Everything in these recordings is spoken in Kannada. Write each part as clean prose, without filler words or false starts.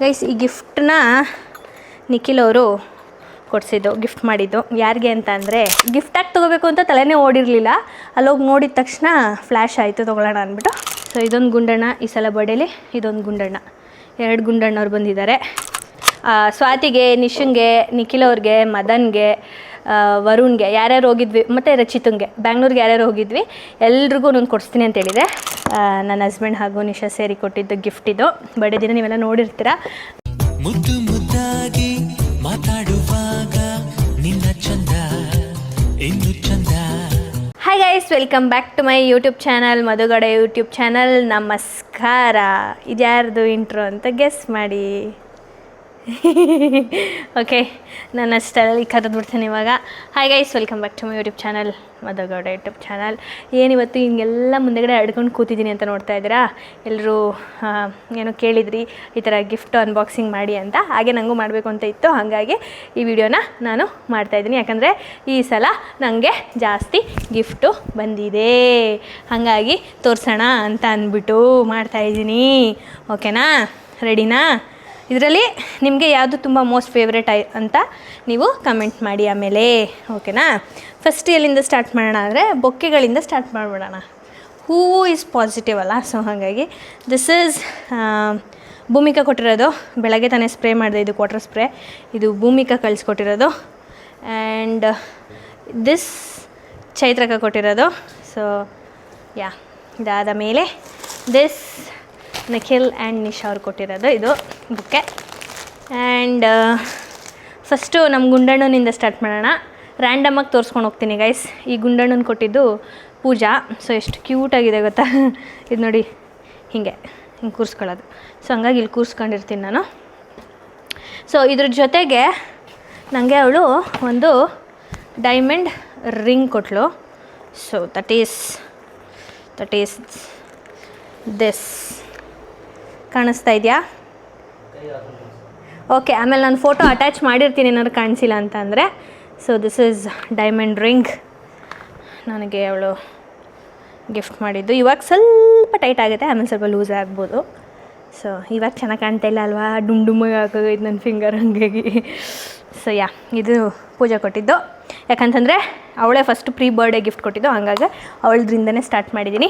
ಗೈಸ್, ಈ ಗಿಫ್ಟನ್ನ ನಿಖಿಲ್ ಅವರು ಕೊಡಿಸಿದ್ದು, ಗಿಫ್ಟ್ ಮಾಡಿದ್ದು. ಯಾರಿಗೆ ಅಂತ ಅಂದರೆ ಗಿಫ್ಟಾಗಿ ತೊಗೋಬೇಕು ಅಂತ ತಲೆನೇ ಓಡಿರಲಿಲ್ಲ. ಅಲ್ಲೋಗಿ ನೋಡಿದ ತಕ್ಷಣ ಫ್ಲ್ಯಾಶ್ ಆಯಿತು ತೊಗೊಳ್ಳೋಣ ಅಂದ್ಬಿಟ್ಟು. ಸೊ ಇದೊಂದು ಗುಂಡಣ್ಣ, ಈ ಸಲ ಬರ್ಡೇಲಿ ಇದೊಂದು ಗುಂಡಣ್ಣ, 2 ಗುಂಡಣ್ಣವ್ರು ಬಂದಿದ್ದಾರೆ. ಸ್ವಾತಿಗೆ, ನಿಶಂಗೆ, ನಿಖಿಲ್ ಅವ್ರಿಗೆ, ಮದನ್ಗೆ, ವರುಣ್ಗೆ ಯಾರ್ಯಾರು ಹೋಗಿದ್ವಿ, ಮತ್ತು ರಚಿತಂಗೆ ಬ್ಯಾಂಗ್ಳೂರ್ಗೆ ಯಾರ್ಯಾರು ಹೋಗಿದ್ವಿ ಎಲ್ರಿಗೂ ನಾನು ಕೊಡಿಸ್ತೀನಿ ಅಂತ ಹೇಳಿದೆ. ನನ್ನ ಹಸ್ಬೆಂಡ್ ಹಾಗೂ ನಿಶಾ ಸೇರಿ ಕೊಟ್ಟಿದ್ದು ಗಿಫ್ಟ್ ಇದು. ಬರ್ಡೇ ದಿನ ನೀವೆಲ್ಲ ನೋಡಿರ್ತೀರ. ಮುದ್ದು ಮುದ್ದಾಗಿ ಮಾತಾಡುವಾಗ ನಿನ್ನ ಚಂದ ಇನ್ನು ಚಂದ. Hi guys, welcome back to my YouTube channel, Madhugade YouTube channel. ನಮಸ್ಕಾರ. ಇದ್ಯಾರ್ದು ಇಂಟ್ರೋ ಅಂತ ಗೆಸ್ ಮಾಡಿ. ಓಕೆ, ನನ್ನ ಸ್ಟೈಲಲ್ಲಿ ಕರೆದ್ಬಿಡ್ತೀನಿ ಇವಾಗ. Hi guys, welcome back to my YouTube channel, Madhugade YouTube channel. ಏನಿವತ್ತು ಹಿಂಗೆಲ್ಲ ಮುಂದೆಗಡೆ ಅಡ್ಕೊಂಡು ಕೂತಿದ್ದೀನಿ ಅಂತ ನೋಡ್ತಾ ಇದ್ದೀರಾ. ಎಲ್ಲರೂ ಏನೋ ಕೇಳಿದ್ರಿ ಈ ಥರ ಗಿಫ್ಟ್ ಅನ್ಬಾಕ್ಸಿಂಗ್ ಮಾಡಿ ಅಂತ. ಹಾಗೆ ನನಗೂ ಮಾಡಬೇಕು ಅಂತ ಇತ್ತು, ಹಾಗಾಗಿ ಈ ವಿಡಿಯೋನ ನಾನು ಮಾಡ್ತಾಯಿದ್ದೀನಿ. ಯಾಕಂದರೆ ಈ ಸಲ ನನಗೆ ಜಾಸ್ತಿ ಗಿಫ್ಟು ಬಂದಿದೆ, ಹಾಗಾಗಿ ತೋರಿಸೋಣ ಅಂತ ಅಂದ್ಬಿಟ್ಟು ಮಾಡ್ತಾಯಿದ್ದೀನಿ. ಓಕೆನಾ, ರೆಡಿನಾ? ಇದರಲ್ಲಿ ನಿಮಗೆ ಯಾವುದು ತುಂಬ ಮೋಸ್ಟ್ ಫೇವ್ರೆಟ್ ಅಂತ ನೀವು ಕಮೆಂಟ್ ಮಾಡಿ ಆಮೇಲೆ. ಓಕೆನಾ, ಫಸ್ಟ್ ಎಲ್ಲಿಂದ ಸ್ಟಾರ್ಟ್ ಮಾಡೋಣ ಅಂದರೆ ಬೊಕ್ಕೆಗಳಿಂದ ಸ್ಟಾರ್ಟ್ ಮಾಡಿಬಿಡೋಣ. ಹೂವು ಈಸ್ ಪಾಸಿಟಿವ್ ಅಲ್ಲ, ಸೊ ಹಾಗಾಗಿ ದಿಸ್ ಈಸ್ ಭೂಮಿಕಾ ಕೊಟ್ಟಿರೋದು. ಬೆಳಗ್ಗೆ ತಾನೇ ಸ್ಪ್ರೇ ಮಾಡಿದೆ, ಇದು ವಾಟರ್ ಸ್ಪ್ರೇ. ಇದು ಭೂಮಿಕಾ ಕಳಿಸ್ಕೊಟ್ಟಿರೋದು. ಆ್ಯಂಡ್ ದಿಸ್ ಚೈತ್ರಕ ಕೊಟ್ಟಿರೋದು. ಸೊ ಯಾ, ಇದಾದ ಮೇಲೆ ದಿಸ್ ನಿಖಿಲ್ ಆ್ಯಂಡ್ ನಿಶಾ ಅವ್ರು ಕೊಟ್ಟಿರೋದು ಇದು ಬುಕ್ಕೆ. ಆ್ಯಂಡ್ ಫಸ್ಟು ನಮ್ಮ ಗುಂಡಣ್ಣನಿಂದ ಸ್ಟಾರ್ಟ್ ಮಾಡೋಣ. ರ್ಯಾಂಡಮಾಗಿ ತೋರಿಸ್ಕೊಂಡು ಹೋಗ್ತೀನಿ ಗೈಸ್. ಈ ಗುಂಡಣ್ಣನ ಕೊಟ್ಟಿದ್ದು ಪೂಜಾ. ಸೊ ಎಷ್ಟು ಕ್ಯೂಟಾಗಿದೆ ಗೊತ್ತಾ, ಇದು ನೋಡಿ, ಹಿಂಗೆ ಕೂರಿಸ್ಕೊಳ್ಳೋದು. ಸೊ ಹಂಗಾಗಿ ಇಲ್ಲಿ ಕೂರಿಸ್ಕೊಂಡಿರ್ತೀನಿ ನಾನು. ಸೊ ಇದ್ರ ಜೊತೆಗೆ ನನಗೆ ಅವಳು ಒಂದು ಡೈಮಂಡ್ ರಿಂಗ್ ಕೊಟ್ಟಳು. So that is this. ಕಾಣಿಸ್ತಾ ಇದೆಯಾ? ಓಕೆ, ಆಮೇಲೆ ನಾನು ಫೋಟೋ ಅಟ್ಯಾಚ್ ಮಾಡಿರ್ತೀನಿ ಏನಾದ್ರು ಕಾಣಿಸಿಲ್ಲ ಅಂತ ಅಂದರೆ. So this is diamond ring, ನನಗೆ ಅವಳು ಗಿಫ್ಟ್ ಮಾಡಿದ್ದು. ಇವಾಗ ಸ್ವಲ್ಪ ಟೈಟ್ ಆಗುತ್ತೆ, ಆಮೇಲೆ ಸ್ವಲ್ಪ ಲೂಸ್ ಆಗ್ಬೋದು. ಸೊ ಇವಾಗ ಚೆನ್ನಾಗಿ ಕಾಣ್ತಾ ಇಲ್ಲ ಅಲ್ವಾ, ಡುಮ್ಮಗೆ ಹಾಕೋದು ನನ್ನ ಫಿಂಗರ್ ಹಂಗಾಗಿ. ಸೊ ಯಾ, ಇದು ಪೂಜೆ ಕೊಟ್ಟಿದ್ದು. ಯಾಕಂತಂದರೆ ಅವಳೇ ಫಸ್ಟ್ ಪ್ರೀ ಬರ್ಡೇ ಗಿಫ್ಟ್ ಕೊಟ್ಟಿದ್ದು, ಹಾಗಾಗಿ ಅವಳದ್ರಿಂದನೇ ಸ್ಟಾರ್ಟ್ ಮಾಡಿದ್ದೀನಿ.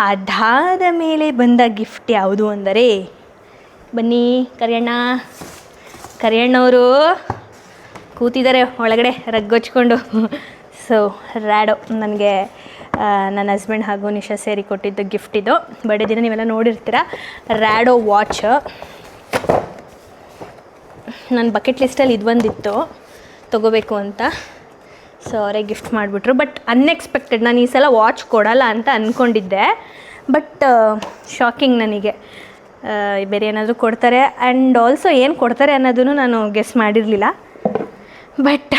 ಅದಾದ ಮೇಲೆ ಬಂದ ಗಿಫ್ಟ್ ಯಾವುದು ಅಂದರೆ, ಬನ್ನಿ ಕರಿಯಣ್ಣವರು ಕೂತಿದ್ದಾರೆ ಒಳಗಡೆ ರಗ್ಗೊಚ್ಕೊಂಡು. ಸೊ ರ್ಯಾಡೋ, ನನಗೆ ನನ್ನ ಹಸ್ಬೆಂಡ್ ಹಾಗೂ ನಿಶಾ ಸೇರಿ ಕೊಟ್ಟಿದ್ದು ಗಿಫ್ಟ್ ಇದು. ಬರ್ಡೇ ದಿನ ನೀವೆಲ್ಲ ನೋಡಿರ್ತೀರ. ರ್ಯಾಡೋ ವಾಚ್ ನನ್ನ ಬಕೆಟ್ ಲಿಸ್ಟಲ್ಲಿ ಇದು ಬಂದಿತ್ತು ತೊಗೋಬೇಕು ಅಂತ. ಸೊ ಅವರೇ ಗಿಫ್ಟ್ ಮಾಡಿಬಿಟ್ರು. ಬಟ್ ಅನ್ಎಕ್ಸ್ಪೆಕ್ಟೆಡ್, ನಾನು ಈ ಸಲ ವಾಚ್ ಕೊಡಲ್ಲ ಅಂತ ಅಂದ್ಕೊಂಡಿದ್ದೆ. ಬಟ್ ಶಾಕಿಂಗ್ ನನಗೆ. ಬೇರೆ ಏನಾದರೂ ಕೊಡ್ತಾರೆ, ಆ್ಯಂಡ್ ಆಲ್ಸೋ ಏನು ಕೊಡ್ತಾರೆ ಅನ್ನೋದನ್ನು ನಾನು ಗೆಸ್ ಮಾಡಿರಲಿಲ್ಲ. ಬಟ್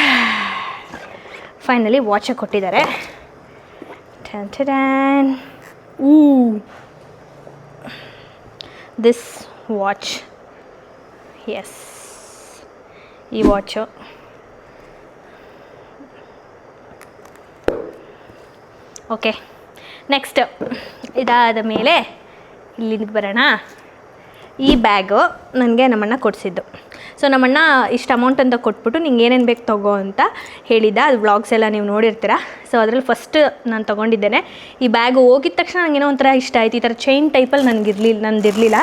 ಫೈನಲಿ ವಾಚೇ ಕೊಟ್ಟಿದ್ದಾರೆ. ದಿಸ್ ವಾಚ್, ಎಸ್, ಈ ವಾಚು. ಓಕೆ, ನೆಕ್ಸ್ಟ್ ಇದಾದ ಮೇಲೆ ಇಲ್ಲಿಗೆ ಬರೋಣ. ಈ ಬ್ಯಾಗು ನನಗೆ ನಮ್ಮಣ್ಣ ಕೊಡಿಸಿದ್ದು. ಸೊ ನಮ್ಮಣ್ಣ ಇಷ್ಟು ಅಮೌಂಟ್ ಅಂತ ಕೊಟ್ಬಿಟ್ಟು ನಿಂಗೆ ಏನೇನು ಬೇಕು ತಗೋ ಅಂತ ಹೇಳಿದ್ದ. ಅದು ವ್ಲಾಗ್ಸ್ ಎಲ್ಲ ನೀವು ನೋಡಿರ್ತೀರ. ಸೊ ಅದರಲ್ಲಿ ಫಸ್ಟ್ ನಾನು ತೊಗೊಂಡಿದ್ದೇನೆ. ಈ ಬ್ಯಾಗು ಹೋಗಿದ ತಕ್ಷಣ ನನಗೇನೋ ಒಂಥರ ಇಷ್ಟ ಆಯಿತು. ಈ ಥರ ಚೈನ್ ಟೈಪಲ್ಲಿ ನಂದಿರಲಿಲ್ಲ.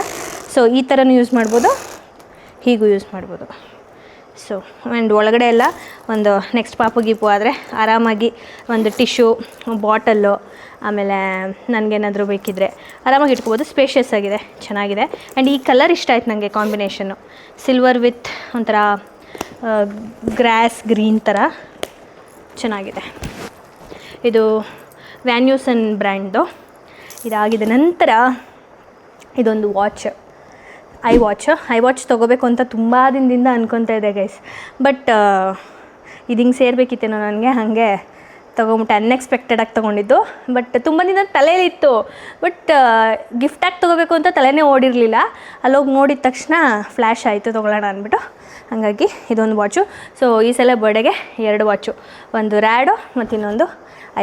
ಸೊ ಈ ಥರನೂ ಯೂಸ್ ಮಾಡ್ಬೋದು, ಹೀಗೂ ಯೂಸ್ ಮಾಡ್ಬೋದು. ಸೊ ಆ್ಯಂಡ್ ಒಳಗಡೆ ಎಲ್ಲ ಒಂದು ನೆಕ್ಸ್ಟ್ ಪಾಪು ಗೀಪು ಆದರೆ ಆರಾಮಾಗಿ ಒಂದು ಟಿಶ್ಯೂ, ಬಾಟಲ್ಲು, ಆಮೇಲೆ ನನಗೇನಾದರೂ ಬೇಕಿದ್ದರೆ ಆರಾಮಾಗಿ ಇಟ್ಕೋಬೋದು. ಸ್ಪೇಷಿಯಸ್ ಆಗಿದೆ, ಚೆನ್ನಾಗಿದೆ. ಆ್ಯಂಡ್ ಈ ಕಲರ್ ಇಷ್ಟ ಆಯ್ತು ನನಗೆ, ಕಾಂಬಿನೇಷನ್ನು ಸಿಲ್ವರ್ ವಿತ್ ಒಂಥರ ಗ್ರಾಸ್ ಗ್ರೀನ್ ಥರ ಚೆನ್ನಾಗಿದೆ. ಇದು ವ್ಯಾನ್ಯೂಸನ್ ಬ್ರ್ಯಾಂಡ್ದು. ಇದಾಗಿದೆ ನಂತರ ಇದೊಂದು ವಾಚ್, ಐ ವಾಚ್ ತೊಗೋಬೇಕು ಅಂತ ತುಂಬ ದಿನದಿಂದ ಅನ್ಕೊತಾ ಇದೆ ಗೈಸ್. ಬಟ್ ಇದು ಹಿಂಗೆ ಸೇರಬೇಕಿತ್ತೇನೋ ನನಗೆ, ಹಾಗೆ ತೊಗೊಂಬಿಟ್ಟೆ. ಅನ್ಎಕ್ಸ್ಪೆಕ್ಟೆಡಾಗಿ ತೊಗೊಂಡಿದ್ದು. ಬಟ್ ತುಂಬ ದಿನ ತಲೆಯಲ್ಲಿತ್ತು, ಬಟ್ ಗಿಫ್ಟಾಗಿ ತೊಗೋಬೇಕು ಅಂತ ತಲೆನೇ ಓಡಿರಲಿಲ್ಲ. ಅಲ್ಲೋಗಿ ನೋಡಿದ ತಕ್ಷಣ ಫ್ಲ್ಯಾಶ್ ಆಯಿತು ತೊಗೊಳ್ಳೋಣ ಅಂದ್ಬಿಟ್ಟು, ಹಾಗಾಗಿ ಇದೊಂದು ವಾಚು. ಸೊ ಈ ಸಲ ಬರ್ಡೇಗೆ 2 ವಾಚು, ಒಂದು ರ್ಯಾಡೋ ಮತ್ತು ಇನ್ನೊಂದು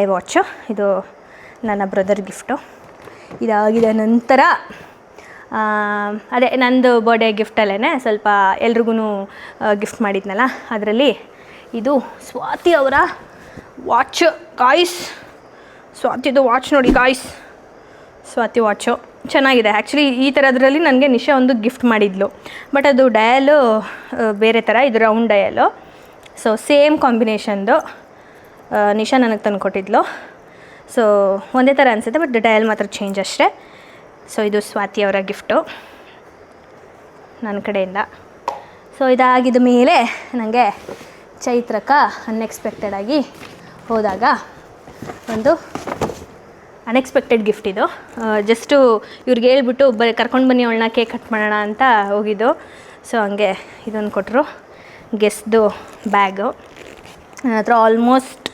ಐ ವಾಚು. ಇದು ನನ್ನ ಬ್ರದರ್ ಗಿಫ್ಟು. ಇದಾಗಿದೆ ನಂತರ ಅದೇ ನಂದು ಬರ್ಡೇ ಗಿಫ್ಟಲ್ಲೇ ಸ್ವಲ್ಪ ಎಲ್ರಿಗೂ ಗಿಫ್ಟ್ ಮಾಡಿದ್ನಲ್ಲ, ಅದರಲ್ಲಿ ಇದು ಸ್ವಾತಿ ಅವರ ವಾಚ್ ಗಾಯ್ಸ್. ಸ್ವಾತಿದು ವಾಚ್ ನೋಡಿ ಗಾಯ್ಸ್, ಸ್ವಾತಿ ವಾಚು ಚೆನ್ನಾಗಿದೆ. ಆ್ಯಕ್ಚುಲಿ ಈ ಥರದ್ರಲ್ಲಿ ನನಗೆ ನಿಶಾ ಒಂದು ಗಿಫ್ಟ್ ಮಾಡಿದ್ಲು, ಬಟ್ ಅದು ಡಯಲು ಬೇರೆ ಥರ, ಇದು ರೌಂಡ್ ಡಯಲು. ಸೊ ಸೇಮ್ ಕಾಂಬಿನೇಷನ್ದು ನಿಶಾ ನನಗೆ ತಂದು ಕೊಟ್ಟಿದ್ಲು. ಸೊ ಒಂದೇ ಥರ ಅನಿಸುತ್ತೆ, ಬಟ್ ಡಯಲ್ ಮಾತ್ರ ಚೇಂಜ್ ಅಷ್ಟೇ. ಸೊ ಇದು ಸ್ವಾತಿ ಅವರ ಗಿಫ್ಟು ನನ್ನ ಕಡೆಯಿಂದ. ಸೊ ಇದಾಗಿದ ಮೇಲೆ ನನಗೆ ಚೈತ್ರಕ್ಕ ಅನ್ಎಕ್ಸ್ಪೆಕ್ಟೆಡಾಗಿ ಹೋದಾಗ ಒಂದು ಅನ್ಎಕ್ಸ್ಪೆಕ್ಟೆಡ್ ಗಿಫ್ಟ್ ಇದು. ಜಸ್ಟು ಇವ್ರಿಗೆ ಹೇಳ್ಬಿಟ್ಟು ಕರ್ಕೊಂಡು ಬನ್ನಿ ಅವಳನ್ನ ಕೇಕ್ ಕಟ್ ಮಾಡೋಣ ಅಂತ ಹೋಗಿದ್ದು. ಸೊ ಹಂಗೆ ಇದೊಂದು ಕೊಟ್ಟರು, ಗೆಸ್ದು ಬ್ಯಾಗು. ನನ್ನ ಹತ್ರ ಆಲ್ಮೋಸ್ಟ್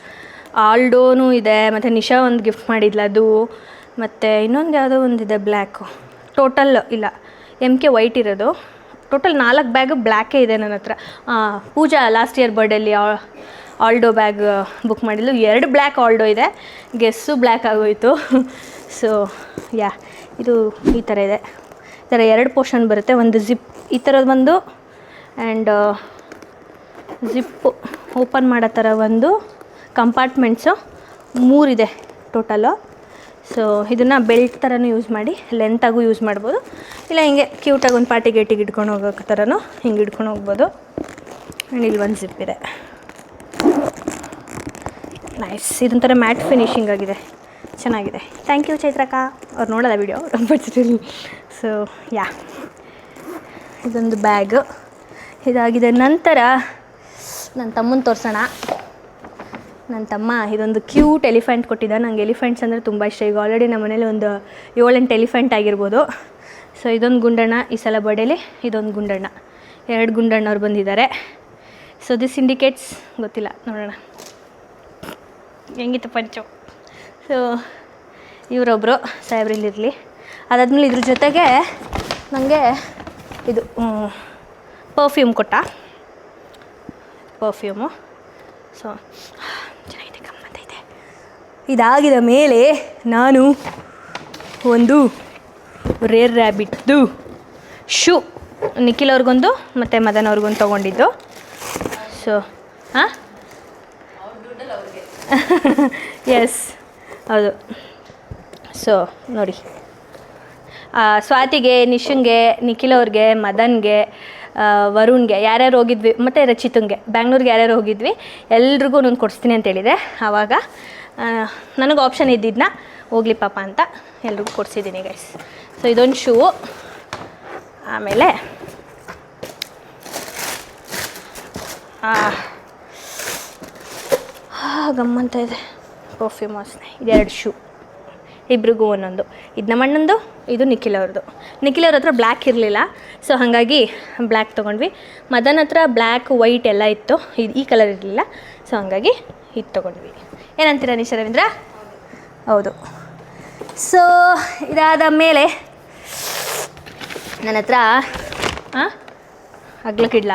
ಆಲ್ಡೋನೂ ಇದೆ, ಮತ್ತು ನಿಶಾ ಒಂದು ಗಿಫ್ಟ್ ಮಾಡಿದ್ಲ ಅದು, ಮತ್ತು ಇನ್ನೊಂದು ಯಾವುದೋ ಒಂದಿದೆ ಬ್ಲ್ಯಾಕು. ಟೋಟಲ್ ಇಲ್ಲ, MK ವೈಟ್ ಇರೋದು. ಟೋಟಲ್ 4 ಬ್ಯಾಗು ಬ್ಲ್ಯಾಕೇ ಇದೆ ನನ್ನ ಹತ್ರ. ಪೂಜಾ last year ಬರ್ಡೇಲಿ Aldo bag book ಮಾಡಿದ್ಲು, 2 ಬ್ಲ್ಯಾಕ್ ಆಲ್ಡೋ ಇದೆ, ಗೆಸ್ಸು ಬ್ಲ್ಯಾಕ್ ಆಗೋಯಿತು. ಸೊ ಯಾ, ಇದು ಈ ಥರ ಇದೆ. ಈ ಥರ 2 ಪೋರ್ಷನ್ ಬರುತ್ತೆ, ಒಂದು ಜಿಪ್ ಈ ಥರದ್ದು ಒಂದು, ಆ್ಯಂಡ್ ಜಿಪ್ಪು ಓಪನ್ ಮಾಡೋ ಥರ ಒಂದು, ಕಂಪಾರ್ಟ್ಮೆಂಟ್ಸು 3 ಇದೆ ಟೋಟಲು. ಸೊ ಇದನ್ನು ಬೆಲ್ಟ್ ಥರನೂ ಯೂಸ್ ಮಾಡಿ, ಲೆಂತಾಗೂ ಯೂಸ್ ಮಾಡ್ಬೋದು, ಇಲ್ಲ ಹಿಂಗೆ ಕ್ಯೂಟಾಗಿ ಒಂದು ಪಾರ್ಟಿ ಗೇಟಿಗೆ ಇಟ್ಕೊಂಡು ಹೋಗೋ ಥರನೂ ಹಿಂಗೆ ಇಟ್ಕೊಂಡು ಹೋಗ್ಬೋದು. ಆ್ಯಂಡ್ ಇಲ್ಲಿ ಒಂದು ಜಿಪ್ ಇದೆ, ನೈಸ್. ಇದೊಂಥರ ಮ್ಯಾಟ್ ಫಿನಿಶಿಂಗ್ ಆಗಿದೆ, ಚೆನ್ನಾಗಿದೆ. ಥ್ಯಾಂಕ್ ಯು ಚೈತ್ರಕ್ಕ. ಅವ್ರು ನೋಡೋಲ್ಲ ವಿಡಿಯೋ ಬಚ್ಚಿರಲಿ. ಸೊ ಯಾ, ಇದೊಂದು ಬ್ಯಾಗು ಇದಾಗಿದೆ. ನಂತರ ನನ್ನ ತಮ್ಮನ ತೋರಿಸೋಣ. ನನ್ನ ತಮ್ಮ ಇದೊಂದು ಕ್ಯೂಟ್ ಎಲಿಫೆಂಟ್ ಕೊಟ್ಟಿದ್ದ. ನಂಗೆ ಎಲಿಫೆಂಟ್ಸ್ ಅಂದರೆ ತುಂಬ ಇಷ್ಟ. ಈಗ ಆಲ್ರೆಡಿ ನಮ್ಮ ಮನೇಲಿ ಒಂದು 7-8 ಎಲಿಫೆಂಟ್ ಆಗಿರ್ಬೋದು. ಸೊ ಇದೊಂದು ಗುಂಡಣ್ಣ, ಈ ಸಲ ಬರ್ಡೇಲಿ ಇದೊಂದು ಗುಂಡಣ್ಣ, 2 ಗುಂಡಣ್ಣವ್ರು ಬಂದಿದ್ದಾರೆ. ಸೊ ದಿಸ್ ಇಂಡಿಕೇಟ್ಸ್ ಗೊತ್ತಿಲ್ಲ, ನೋಡೋಣ ಹೆಂಗಿತ್ತು ಪಂಚು. ಸೊ ಇವರೊಬ್ಬರು ಸಾಹೇಬ್ರಲ್ಲಿರಲಿ. ಅದಾದಮೇಲೆ ಇದ್ರ ಜೊತೆಗೆ ನನಗೆ ಇದು ಪರ್ಫ್ಯೂಮ್ ಕೊಟ್ಟ, ಪರ್ಫ್ಯೂಮು. ಸೊ ಚೆನ್ನಾಗಿದೆ, ಗಮ್ಮತ್ತೈತೆ. ಇದಾಗಿದ ಮೇಲೆ ನಾನು ಒಂದು ರೇರ್ ರ್ಯಾಬಿಟ್ದು ಶೂ ನಿಖಿಲ್ ಅವ್ರಿಗೊಂದು ಮತ್ತು ಮದನ್ ಅವ್ರಿಗೊಂದು ತೊಗೊಂಡಿದ್ದು. ಸೊ ಹಾಂ ಎಸ್ ಹೌದು. ಸೊ ನೋಡಿ, ಸ್ವಾತಿಗೆ, ನಿಶಂಗೆ, ನಿಖಿಲ್ ಅವ್ರಿಗೆ, ಮದನ್ಗೆ, ವರುಣ್ಗೆ ಯಾರ್ಯಾರು ಹೋಗಿದ್ವಿ, ಮತ್ತು ರಚಿತಂಗೆ ಬ್ಯಾಂಗ್ಳೂರ್ಗೆ ಯಾರ್ಯಾರು ಹೋಗಿದ್ವಿ ಎಲ್ರಿಗೂ ಒಂದೊಂದು ಕೊಡಿಸ್ತೀನಿ ಅಂತೇಳಿದೆ. ಆವಾಗ ನನಗೆ ಆಪ್ಷನ್ ಇದ್ದಿದ್ದನ್ನ ಹೋಗ್ಲಿ ಪಾಪ ಅಂತ ಎಲ್ರಿಗೂ ಕೊಡಿಸಿದ್ದೀನಿ ಗೈಸ್. ಸೊ ಇದೊಂದು ಶೂ, ಆಮೇಲೆ ಗಮ್ಮಂತ ಇದೆ ಪರ್ಫ್ಯೂಮ್ ವಾಸನೆ. ಇದೆರಡು ಶೂ, ಇಬ್ರಿಗೂ ಒಂದೊಂದು. ಇದು ನಮ್ಮ ಅಣ್ಣಂದು, ಇದು ನಿಖಿಲ್ ಅವ್ರದ್ದು. ನಿಖಿಲ್ ಅವ್ರ ಹತ್ರ ಬ್ಲ್ಯಾಕ್ ಇರಲಿಲ್ಲ, ಸೊ ಹಾಗಾಗಿ ಬ್ಲ್ಯಾಕ್ ತೊಗೊಂಡ್ವಿ. ಮದನ್ ಹತ್ರ ಬ್ಲ್ಯಾಕ್ ವೈಟ್ ಎಲ್ಲ ಇತ್ತು, ಇದು ಈ ಕಲರ್ ಇರಲಿಲ್ಲ, ಸೊ ಹಾಗಾಗಿ ಇದು ತೊಗೊಂಡ್ವಿ. ಏನಂತೀರ ನಿಶಾ ರವೀಂದ್ರ? ಹೌದು. ಸೊ ಇದಾದ ಮೇಲೆ ನನ್ನ ಹತ್ರ ಅಗ್ಲಕ್ಕಿಡ್ಲ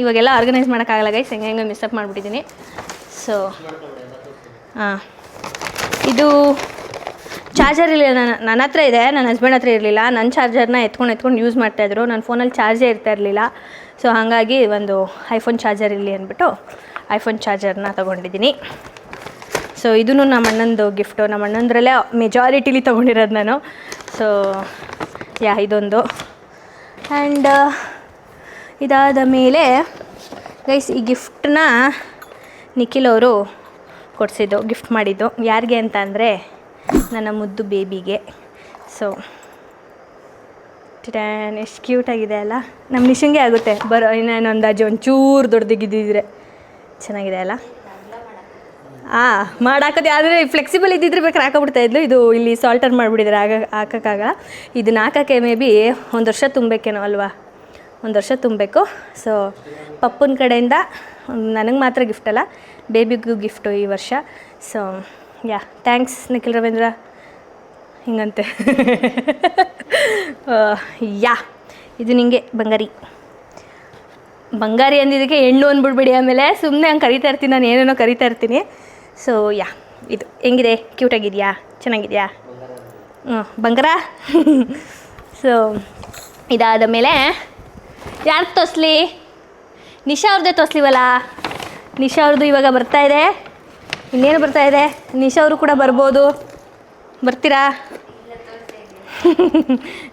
ಇವಾಗೆಲ್ಲ ಆರ್ಗನೈಸ್ ಮಾಡೋಕ್ಕಾಗಲ್ಲ ಗೈಸ್, ಹೆಂಗೆ ಮಿಸ್ಅಪ್ ಮಾಡಿಬಿಟ್ಟಿದ್ದೀನಿ. ಸೊ ಇದು ಚಾರ್ಜರ್ ಇರಲಿಲ್ಲ, ನನ್ನ ಹತ್ರ ಇದೆ, ನನ್ನ ಹಸ್ಬೆಂಡ್ ಹತ್ರ ಇರಲಿಲ್ಲ. ನನ್ನ ಚಾರ್ಜರ್ನ ಎತ್ಕೊಂಡು ಯೂಸ್ ಮಾಡ್ತಾಯಿದ್ರು, ನನ್ನ ಫೋನಲ್ಲಿ ಚಾರ್ಜೇ ಇರ್ತಾ ಇರಲಿಲ್ಲ. ಸೊ ಹಾಗಾಗಿ ಒಂದು ಐಫೋನ್ ಚಾರ್ಜರ್ ಇರಲಿ ಅಂದ್ಬಿಟ್ಟು ಐಫೋನ್ ಚಾರ್ಜರ್ನ ತೊಗೊಂಡಿದ್ದೀನಿ. ಸೊ ಇದೂ ನಮ್ಮ ಅಣ್ಣಂದು ಗಿಫ್ಟು, ನಮ್ಮ ಅಣ್ಣಂದ್ರಲ್ಲೇ ಮೆಜಾರಿಟಿಲಿ ತೊಗೊಂಡಿರೋದು ನಾನು. ಸೊ ಯಾ, ಇದೊಂದು. ಆ್ಯಂಡ್ ಇದಾದ ಮೇಲೆ ಗೈಸ್ ಈ ಗಿಫ್ಟನ್ನ ನಿಖಿಲ್ ಅವರು ಕೊಡಿಸಿದ್ದು, ಗಿಫ್ಟ್ ಮಾಡಿದ್ದು. ಯಾರಿಗೆ ಅಂತ ಅಂದರೆ ನನ್ನ ಮುದ್ದು ಬೇಬಿಗೆ. ಸೊ ಎಷ್ಟು ಕ್ಯೂಟಾಗಿದೆ ಅಲ್ಲ, ನಮ್ಮ ನಿಶಂಗೆ ಆಗುತ್ತೆ ಬರೋ ಇನ್ನೇನು ಅಂದಾಜು ಒಂಚೂರು ದೊಡ್ಡದಿದ್ದಿದ್ರೆ ಚೆನ್ನಾಗಿದೆ ಅಲ್ಲ. ಮಾಡಾಕೋದು ಆದರೆ ಫ್ಲೆಕ್ಸಿಬಲ್ ಇದ್ದಿದ್ರೆ ಬೇಕಾದ್ರೆ ಹಾಕೋಬಿಡ್ತಾಯಿದ್ಲು. ಇದು ಇಲ್ಲಿ ಸಾಲ್ಟರ್ ಮಾಡಿಬಿಟ್ಟಿದ್ರೆ ಹಾಕೋಕ್ಕಾಗಲ್ಲ. ಇದನ್ನ ಹಾಕೋಕ್ಕೆ ಮೇ ಬಿ 1 ವರ್ಷ ತುಂಬಬೇಕೇನೋ ಅಲ್ವಾ, 1 ವರ್ಷ ತುಂಬಬೇಕು. ಸೊ ಪಪ್ಪನ ಕಡೆಯಿಂದ ನನಗೆ ಮಾತ್ರ ಗಿಫ್ಟ್ ಅಲ್ಲ, ಬೇಬಿಗೂ ಗಿಫ್ಟು ಈ ವರ್ಷ. So yeah, thanks Nikhil Ravindra ಹಿಂಗಂತೆ. ಯಾ, ಇದು ನಿಂಗೆ ಬಂಗಾರಿ. ಬಂಗಾರಿ ಅಂದಿದ್ದಕ್ಕೆ ಹೆಣ್ಣು ಅಂದ್ಬಿಡ್ಬೇಡಿ, ಆಮೇಲೆ ಸುಮ್ಮನೆ ಹಂಗೆ ಕರಿತಾ ಇರ್ತೀನಿ, ನಾನು ಏನೇನೋ ಕರಿತಾ ಇರ್ತೀನಿ. ಸೊ ಯಾ, ಇದು ಹೆಂಗಿದೆ? ಕ್ಯೂಟಾಗಿದೆಯಾ? ಚೆನ್ನಾಗಿದೆಯಾ? ಬಂಗಾರ. ಸೊ ಇದಾದ ಮೇಲೆ ಯಾರು ತೋರಿಸ್ಲಿ? ನಿಶಾ ಅವ್ರದ್ದೇ ತೋರಿಸ್ಲಿವಲ್ಲ. ನಿಶಾ ಅವ್ರದ್ದು ಇವಾಗ ಬರ್ತಾಯಿದೆ. ಇನ್ನೇನು ಬರ್ತಾಯಿದೆ? ನಿಶಾ ಅವರು ಕೂಡ ಬರ್ಬೋದು. ಬರ್ತೀರಾ?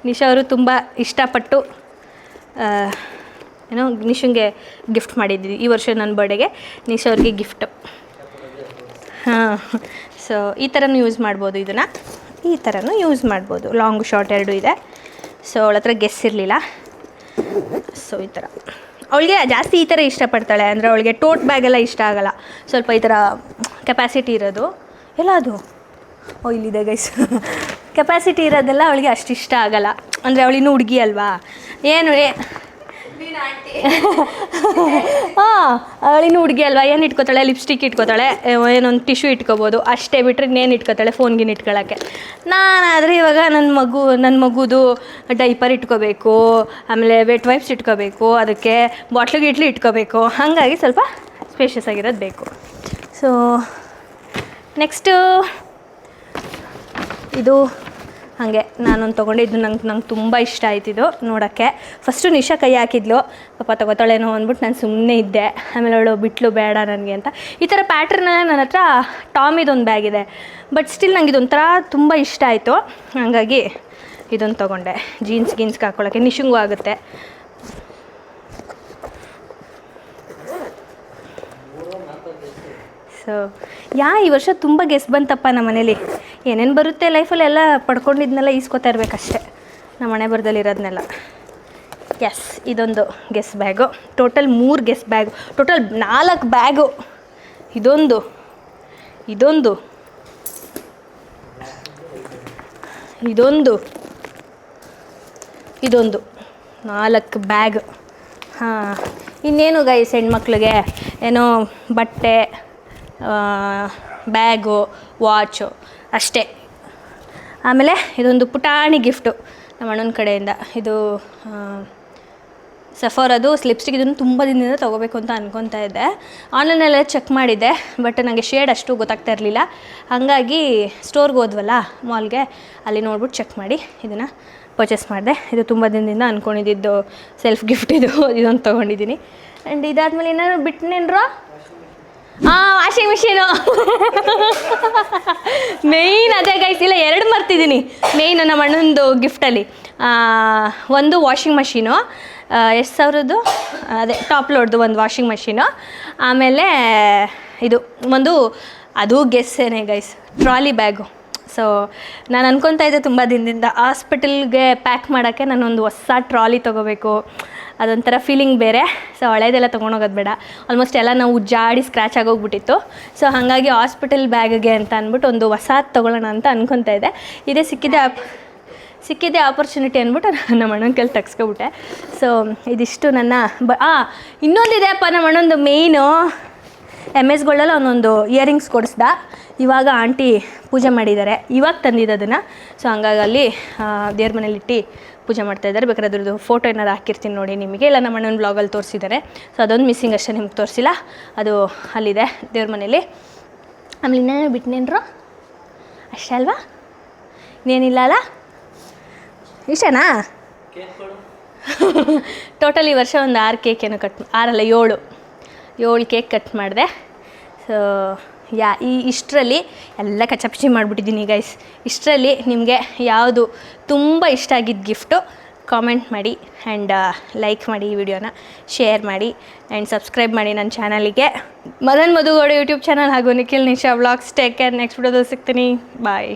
ನಿಶಾ ಅವರು ತುಂಬ ಇಷ್ಟಪಟ್ಟು ಏನೋ ನಿಶಂಗೆ ಗಿಫ್ಟ್ ಮಾಡಿದ್ವಿ ಈ ವರ್ಷ ನನ್ನ ಬರ್ಡೇಗೆ. ನಿಶಾ ಅವ್ರಿಗೆ ಗಿಫ್ಟು. ಹಾಂ, ಸೊ ಈ ಥರನೂ ಯೂಸ್ ಮಾಡ್ಬೋದು. ಇದನ್ನು ಈ ಥರನೂ ಯೂಸ್ ಮಾಡ್ಬೋದು. ಲಾಂಗ್ ಶಾರ್ಟ್ ಎರಡೂ ಇದೆ. ಸೊ ಅವಳ ಹತ್ರ ಗೆಸ್ ಇರಲಿಲ್ಲ. ಸೊ ಈ ಥರ ಅವಳಿಗೆ ಜಾಸ್ತಿ ಈ ಥರ ಇಷ್ಟಪಡ್ತಾಳೆ. ಅಂದರೆ ಅವಳಿಗೆ ಟೋಟ್ ಬ್ಯಾಗೆಲ್ಲ ಇಷ್ಟ ಆಗೋಲ್ಲ. ಸ್ವಲ್ಪ ಈ ಥರ ಕೆಪಾಸಿಟಿ ಇರೋದು ಎಲ್ಲ ಅದು ಇಲ್ಲಿದೆ ಗೈಸ್. ಕೆಪಾಸಿಟಿ ಇರೋದೆಲ್ಲ ಅವಳಿಗೆ ಅಷ್ಟು ಇಷ್ಟ ಆಗೋಲ್ಲ. ಅಂದರೆ ಅವಳಿನ್ನೂ ಹುಡುಗಿ ಅಲ್ವಾ. ಏನು ಹಾಂ, ಅವಳಿನ್ನೂ ಹುಡುಗಿ ಅಲ್ವಾ. ಏನು ಇಟ್ಕೋತಾಳೆ? ಲಿಪ್ಸ್ಟಿಕ್ ಇಟ್ಕೋತಾಳೆ, ಏನೊಂದು ಟಿಶ್ಯೂ ಇಟ್ಕೋಬೋದು ಅಷ್ಟೇ. ಬಿಟ್ಟರೆ ಇನ್ನೇನು ಇಟ್ಕೋತಾಳೆ? ಫೋನ್ಗಿನ್ ಇಟ್ಕೊಳ್ಳೋಕ್ಕೆ. ನಾನಾದರೆ ಇವಾಗ ನನ್ನ ಮಗುದು ಡೈಪರ್ ಇಟ್ಕೋಬೇಕು, ಆಮೇಲೆ ವೆಟ್ ವೈಪ್ಸ್ ಇಟ್ಕೋಬೇಕು, ಅದಕ್ಕೆ ಬಾಟ್ಲಿಗೆ ಇಟ್ಕೋಬೇಕು. ಹಾಗಾಗಿ ಸ್ವಲ್ಪ ಸ್ಪೇಷಿಯಸ್ ಆಗಿರೋದು ಬೇಕು. ಸೊ ನೆಕ್ಸ್ಟು ಇದು ಹಾಗೆ ನಾನೊಂದು ತೊಗೊಂಡಿದ್ದು. ನಂಗೆ ತುಂಬ ಇಷ್ಟ ಆಯ್ತಿದ್ದು ನೋಡೋಕ್ಕೆ. ಫಸ್ಟು ನಿಶಾ ಕೈ ಹಾಕಿದ್ಲು, ಪಾಪ ತಗೋತಾಳೇನೋ ಅಂದ್ಬಿಟ್ಟು ನಾನು ಸುಮ್ಮನೆ ಇದ್ದೆ. ಆಮೇಲೆ ಅವಳು ಬಿಟ್ಲು ಬೇಡ ನನಗೆ ಅಂತ. ಈ ಥರ ಪ್ಯಾಟ್ರನ್ನ ನನ್ನ ಹತ್ರ ಟಾಮಿದೊಂದು ಬ್ಯಾಗ್ ಇದೆ. ಬಟ್ ಸ್ಟಿಲ್ ನಂಗೆ ಇದೊಂಥರ ತುಂಬ ಇಷ್ಟ ಆಯಿತು. ಹಾಗಾಗಿ ಇದೊಂದು ತೊಗೊಂಡೆ. ಜೀನ್ಸ್ಗೆ ಹಾಕ್ಕೊಳ್ಳೋಕ್ಕೆ ನಿಶಂಗೂ ಆಗುತ್ತೆ. ಸೊ ಈ ವರ್ಷ ತುಂಬ ಗೆಸ್ ಬಂತಪ್ಪ ನಮ್ಮ ಮನೇಲಿ. ಏನೇನು ಬರುತ್ತೆ ಲೈಫಲ್ಲಿ ಎಲ್ಲ ಪಡ್ಕೊಂಡಿದ್ನೆಲ್ಲ ಈಸ್ಕೊತಾ ಇರಬೇಕಷ್ಟೆ, ನಮ್ಮ ಮನೆ ಬರದಲ್ಲಿರೋದನ್ನೆಲ್ಲ. ಎಸ್, ಇದೊಂದು guess bag. Total 3 guess bag, total 4 bag. ಇದೊಂದು 4 ಬ್ಯಾಗ್. ಹಾಂ, ಇನ್ನೇನು ಗೈಸ್ ಹೆಣ್ಮಕ್ಳಿಗೆ ಏನೋ ಬಟ್ಟೆ, ಬ್ಯಾಗು, ವಾಚು ಅಷ್ಟೇ. ಆಮೇಲೆ ಇದೊಂದು ಪುಟಾಣಿ ಗಿಫ್ಟು ನಮ್ಮ ಅಣ್ಣನ ಕಡೆಯಿಂದ. ಇದು ಸಫಾರದು ಲಿಪ್ಸ್ಟಿಕ್. ಇದನ್ನು ತುಂಬ ದಿನದಿಂದ ತೊಗೋಬೇಕು ಅಂತ ಅಂದ್ಕೊತಾ ಇದ್ದೆ. ಆನ್ಲೈನಲ್ಲೇ ಚೆಕ್ ಮಾಡಿದ್ದೆ, ಬಟ್ ನನಗೆ ಶೇಡ್ ಅಷ್ಟು ಗೊತ್ತಾಗ್ತಾ ಇರಲಿಲ್ಲ. ಹಾಗಾಗಿ ಸ್ಟೋರ್ಗೆ ಹೋದ್ವಲ್ಲ ಮಾಲ್ಗೆ, ಅಲ್ಲಿ ನೋಡ್ಬಿಟ್ಟು ಚೆಕ್ ಮಾಡಿ ಇದನ್ನು ಪರ್ಚೇಸ್ ಮಾಡಿದೆ. ಇದು ತುಂಬ ದಿನದಿಂದ ಅಂದ್ಕೊಂಡಿದ್ದು ಸೆಲ್ಫ್ ಗಿಫ್ಟ್. ಇದೊಂದು ತೊಗೊಂಡಿದ್ದೀನಿ. ಆ್ಯಂಡ್ ಇದಾದಮೇಲೆ ಏನಾದ್ರು ಬಿಟ್ಟನೇನ್ರೋ ವಾಷಿಂಗ್ ಮಿಷಿನು. ಮೇಯ್ನ್ ಅದೇ ಗೈಸ್. ಇಲ್ಲ, 2 ಮರ್ತಿದ್ದೀನಿ ಮೇಯ್ನ್ ನಮ್ಮ ಅಣ್ಣಂದು ಗಿಫ್ಟಲ್ಲಿ. ಒಂದು ವಾಷಿಂಗ್ ಮಷೀನು, ಎಷ್ಟು ಸಾವಿರದ್ದು, ಅದೇ ಟಾಪ್ ಲೋಡ್ದು ಒಂದು ವಾಷಿಂಗ್ ಮಷೀನು. ಆಮೇಲೆ ಇದು ಒಂದು, ಅದು ಗೆಸ್ಸೇನೆ ಗೈಸ್, ಟ್ರಾಲಿ ಬ್ಯಾಗು. ಸೊ ನಾನು ಅನ್ಕೊತಾ ಇದ್ದೆ ತುಂಬ ದಿನದಿಂದ ಹಾಸ್ಪಿಟಲ್ಗೆ ಪ್ಯಾಕ್ ಮಾಡೋಕ್ಕೆ ನಾನೊಂದು ಹೊಸ ಟ್ರಾಲಿ ತೊಗೋಬೇಕು. ಅದೊಂಥರ ಫೀಲಿಂಗ್ ಬೇರೆ. ಸೊ ಹಳೇದೆಲ್ಲ ತೊಗೊಂಡೋಗೋದು ಬೇಡ. ಆಲ್ಮೋಸ್ಟ್ ಎಲ್ಲ ನಾವು ಉಜ್ಜಾಡಿ ಸ್ಕ್ರ್ಯಾಚ್ ಆಗೋಗ್ಬಿಟ್ಟಿತ್ತು. ಸೊ ಹಾಗಾಗಿ ಹಾಸ್ಪಿಟಲ್ ಬ್ಯಾಗ್ಗೆ ಅಂತ ಅಂದ್ಬಿಟ್ಟು ಒಂದು ಹೊಸಾದು ತೊಗೊಳ್ಳೋಣ ಅಂತ ಅನ್ಕೊತಾ ಇದ್ದೆ. ಇದೇ ಸಿಕ್ಕಿದ್ದೆ ಆಪರ್ಚುನಿಟಿ ಅಂದ್ಬಿಟ್ಟು ನಮ್ಮ ಅಣ್ಣನ ಕೈಲಿ ತಗ್ಸ್ಕೊಬಿಟ್ಟೆ. ಸೊ ಇದಿಷ್ಟು ನನ್ನ ಇನ್ನೊಂದಿದೆ ಅಪ್ಪ ನಮ್ಮ ಅಣ್ಣಂದು ಮೇಯ್ನು. MS ಗೋಲ್ಡಲ್ಲಿ ಅವನೊಂದು ಇಯರಿಂಗ್ಸ್ ಕೊಡಿಸ್ದ. ಇವಾಗ ಆಂಟಿ ಪೂಜೆ ಮಾಡಿದ್ದಾರೆ, ಇವಾಗ ತಂದಿದ್ದು ಅದನ್ನು. ಸೊ ಹಂಗಾಗಿ ಅಲ್ಲಿ ದೇವ್ರ ಮನೇಲಿಟ್ಟು ಪೂಜೆ ಮಾಡ್ತಾಯಿದ್ದಾರೆ. ಬೇಕಾದ್ರೆ ಅದ್ರದ್ದು ಫೋಟೋ ಏನಾರು ಹಾಕಿರ್ತೀನಿ ನೋಡಿ ನಿಮಗೆ, ಇಲ್ಲ ನಮ್ಮ ಅಣ್ಣನ ಬ್ಲಾಗಲ್ಲಿ ತೋರಿಸಿದ್ದಾರೆ. ಸೊ ಅದೊಂದು ಮಿಸ್ಸಿಂಗ್ ಅಷ್ಟೇ, ನಿಮ್ಗೆ ತೋರಿಸಿಲ್ಲ. ಅದು ಅಲ್ಲಿದೆ ದೇವ್ರ ಮನೇಲಿ. ಆಮೇಲೆ ಇನ್ನೇನು ಬಿಟ್ಟನೇನ್ರು ಅಷ್ಟೇ ಅಲ್ವಾ? ಇನ್ನೇನಿಲ್ಲ ಅಲ್ಲ? ಇಷ್ಟನಾ? ಟೋಟಲ್ ಈ ವರ್ಷ ಒಂದು 6 ಕೇಕೇನು ಕಟ್, 7 ಕೇಕ್ ಕಟ್ ಮಾಡಿದೆ. ಸೊ ಇಷ್ಟರಲ್ಲಿ ಎಲ್ಲ ಕಚ್ಚಪಿಚ್ಚಿ ಮಾಡಿಬಿಟ್ಟಿದ್ದೀನಿ ಗೈಸ್. ಇಷ್ಟರಲ್ಲಿ ನಿಮಗೆ ಯಾವುದು ತುಂಬ ಇಷ್ಟ ಆಗಿದ್ದ ಗಿಫ್ಟು ಕಾಮೆಂಟ್ ಮಾಡಿ, ಆ್ಯಂಡ್ ಲೈಕ್ ಮಾಡಿ, ಈ ವಿಡಿಯೋನ ಶೇರ್ ಮಾಡಿ, ಆ್ಯಂಡ್ ಸಬ್ಸ್ಕ್ರೈಬ್ ಮಾಡಿ ನನ್ನ ಚಾನಲಿಗೆ. ಮದನ್ ಮಧುಗೌಡ ಯೂಟ್ಯೂಬ್ ಚಾನಲ್ ಹಾಗೂ Nikhil Nisha vlogs. Take care. Next ವಿಡಿಯೋದಲ್ಲಿ ಸಿಗ್ತೀನಿ. ಬಾಯ್.